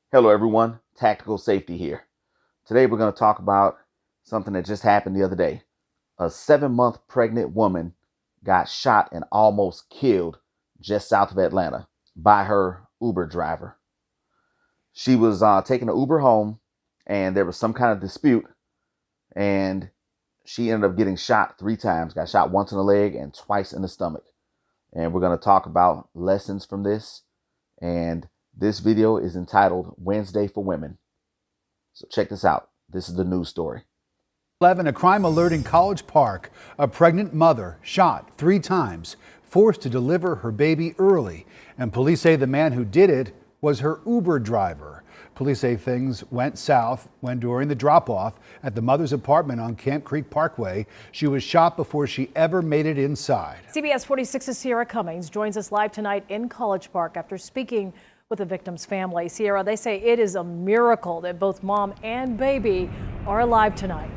Hello everyone, Tactical Safety here. Today we're going to talk about something that just happened the other day. A 7-month pregnant woman got shot and almost killed just south of Atlanta by her Uber driver. She was taking an Uber home and there was some kind of dispute and she ended up getting shot 3 times. Got shot once in the leg and twice in the stomach. And we're going to talk about lessons from this, and this video is entitled Wednesday for Women. So check this out. This is the news story. 11, a crime alert in College Park. A pregnant mother shot 3 times, forced to deliver her baby early. And police say the man who did it was her Uber driver. Police say things went south when during the drop-off at the mother's apartment on Camp Creek Parkway, she was shot before she ever made it inside. CBS 46's Sierra Cummings joins us live tonight in College Park after speaking with the victim's family. Sierra, they say it is a miracle that both mom and baby are alive tonight.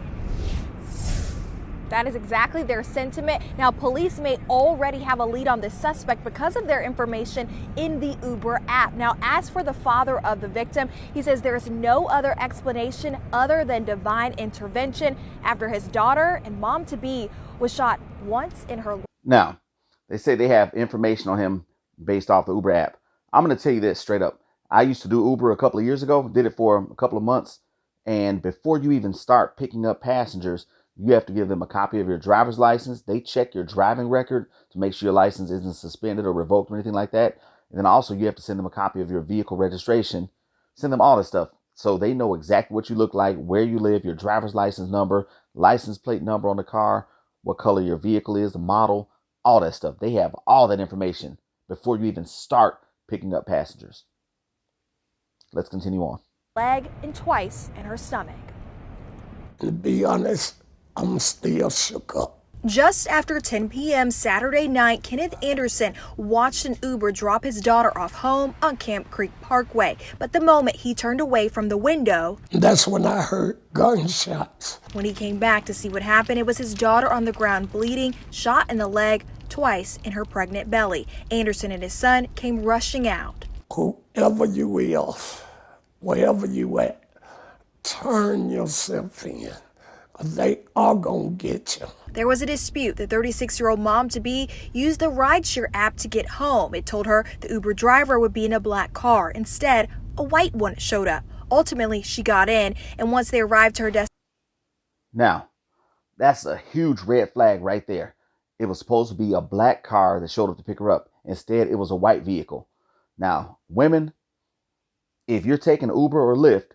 That is exactly their sentiment. Now, police may already have a lead on this suspect because of their information in the Uber app. Now, as for the father of the victim, he says there is no other explanation other than divine intervention after his daughter and mom-to-be was shot once in her. Now, they say they have information on him based off the Uber app. I'm going to tell you this straight up. I used to do Uber a couple of years ago, did it for a couple of months. And before you even start picking up passengers, you have to give them a copy of your driver's license. They check your driving record to make sure your license isn't suspended or revoked or anything like that. And then also you have to send them a copy of your vehicle registration. Send them all this stuff so they know exactly what you look like, where you live, your driver's license number, license plate number on the car, what color your vehicle is, the model, all that stuff. They have all that information before you even start picking up passengers. Let's continue on. Leg and twice in her stomach. To be honest, I'm still shook up. Just after 10 p.m. Saturday night, Kenneth Anderson watched an Uber drop his daughter off home on Camp Creek Parkway. But the moment he turned away from the window, that's when I heard gunshots. When he came back to see what happened, it was his daughter on the ground bleeding, shot in the leg, twice in her pregnant belly. Anderson and his son came rushing out. Whoever you is, wherever you at, turn yourself in. They are gonna get you. There was a dispute. The 36-year-old mom-to-be used the Rideshare app to get home. It told her the Uber driver would be in a black car. Instead, a white one showed up. Ultimately, she got in, and once they arrived to her destination. Now, that's a huge red flag right there. It was supposed to be a black car that showed up to pick her up. Instead, it was a white vehicle. Now, women, if you're taking Uber or Lyft,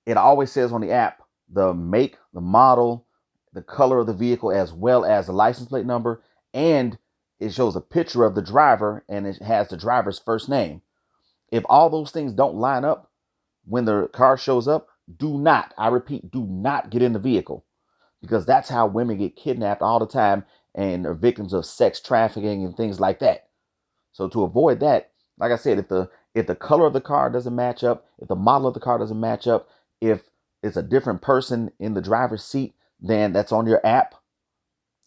it always says on the app the make, the model, the color of the vehicle, as well as the license plate number, and it shows a picture of the driver and it has the driver's first name. If all those things don't line up when the car shows up, do not, I repeat, do not get in the vehicle, because that's how women get kidnapped all the time and are victims of sex trafficking and things like that. So to avoid that, like I said, if the color of the car doesn't match up, if the model of the car doesn't match up, if it's a different person in the driver's seat than that's on your app,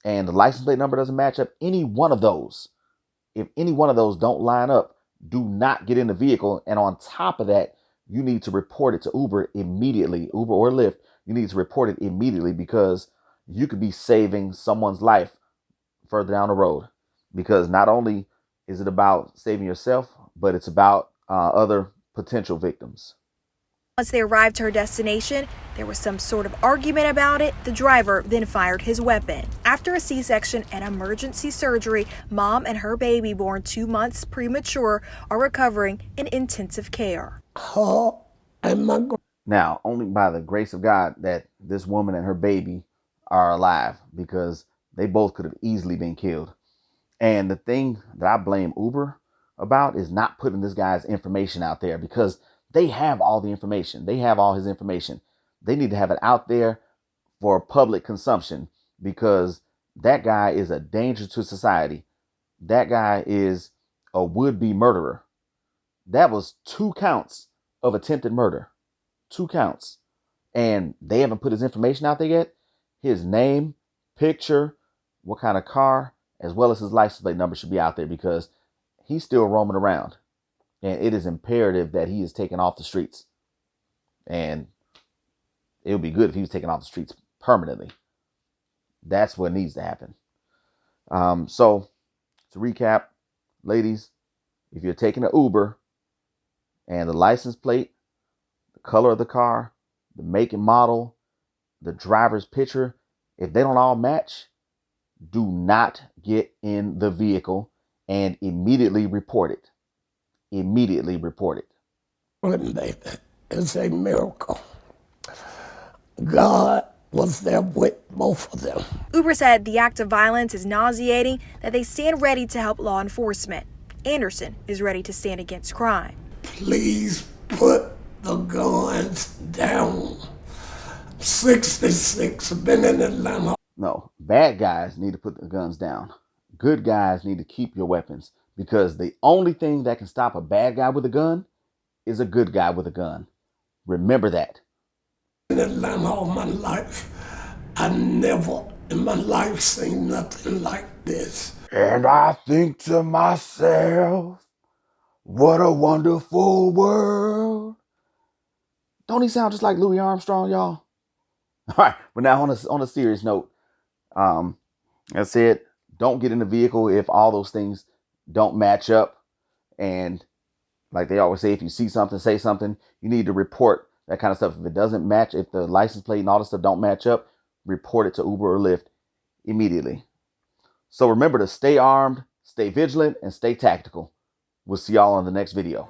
and the license plate number doesn't match up, any one of those, if any one of those don't line up, do not get in the vehicle. And on top of that, you need to report it to Uber immediately. Uber or Lyft, you need to report it immediately, because you could be saving someone's life further down the road. Because not only is it about saving yourself, but it's about other potential victims. Once they arrived to her destination, there was some sort of argument about it. The driver then fired his weapon. After a C-section and emergency surgery, mom and her baby, born 2 months premature, are recovering in intensive care. Now, only by the grace of God that this woman and her baby are alive, because they both could have easily been killed. And the thing that I blame Uber about is not putting this guy's information out there, because they have all the information. They have all his information. They need to have it out there for public consumption, because that guy is a danger to society. That guy is a would-be murderer. That was 2 counts of attempted murder. 2 counts. And they haven't put his information out there yet. His name, picture, what kind of car, as well as his license plate number should be out there, because he's still roaming around. And it is imperative that he is taken off the streets. And it would be good if he was taken off the streets permanently. That's what needs to happen. So to recap, ladies, if you're taking an Uber and the license plate, the color of the car, the make and model, the driver's picture, if they don't all match, do not get in the vehicle and immediately report it. Immediately report it. Baby, it's a miracle. God was there with both of them. Uber said the act of violence is nauseating, that they stand ready to help law enforcement. Anderson is ready to stand against crime. Please put the guns down. 66 been in Atlanta. No, bad guys need to put the guns down. Good guys need to keep your weapons, because the only thing that can stop a bad guy with a gun is a good guy with a gun. Remember that. In Atlanta all my life, I never in my life seen nothing like this. And I think to myself, what a wonderful world. Don't he sound just like Louis Armstrong, y'all? All right, but now on a serious note, I said, don't get in the vehicle if all those things don't match up. And like they always say, if you see something, say something. You need to report that kind of stuff. If it doesn't match, if the license plate and all this stuff don't match up, report it to Uber or Lyft immediately. So remember to stay armed, stay vigilant, and stay tactical. We'll see y'all on the next video.